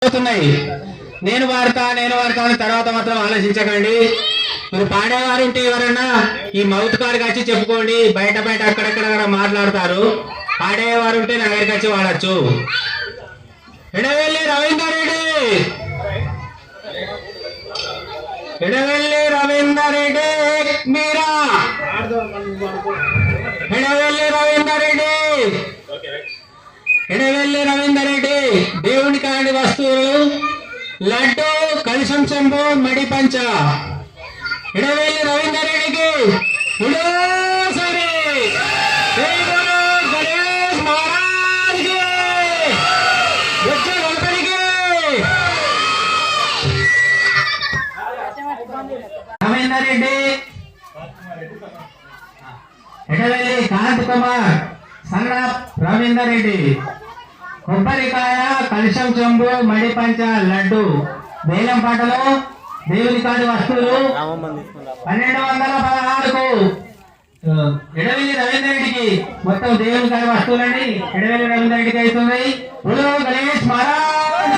అవుతున్నాయి. నేను వాడతా అని తర్వాత మాత్రం ఆలోచించకండి. మీరు పాడేవారు ఉంటే ఎవరన్నా ఈ మౌత్ కార్డ్కి వచ్చి చెప్పుకోండి. బయట అక్కడెక్కడ మాట్లాడతారు. పాడేవారు ఉంటే నా దగ్గరికి వచ్చి వాడచ్చు. ఎడవెల్లి రవీందర్ రెడ్డి, ఎడవెల్లి రవీందర్ రెడ్డి మీరా, ఎడవెల్లి రవీందర్ రెడ్డి, ఎడవెల్లి రవీందర్ రెడ్డి దేవుని కాని వస్తువులు లడ్డు, కలుషం చెంబు, మడి పంచ. ఎడవెల్లి రవీందర్ రెడ్డికి సరే గణేష్ మహారాజ్కి గణపతికి. రవీందర్ రెడ్డి, ఎడవెల్లి కాంత్ కుమార్ సన్నాప్ రవీందర్ రెడ్డి కొబ్బరికాయ, కలుషం చెంబు, మడి పంచ, లడ్డు, వేలం పాటలో దేవుని కాడి వస్తువులు 1216కు ఎడవెల్లి రవీందర్ రెడ్డికి మొత్తం దేవుని కాడి వస్తువులండి ఎడవెల్లి రవీందర్ రెడ్డికి అవుతుంది. గణేష్ మహారాజ్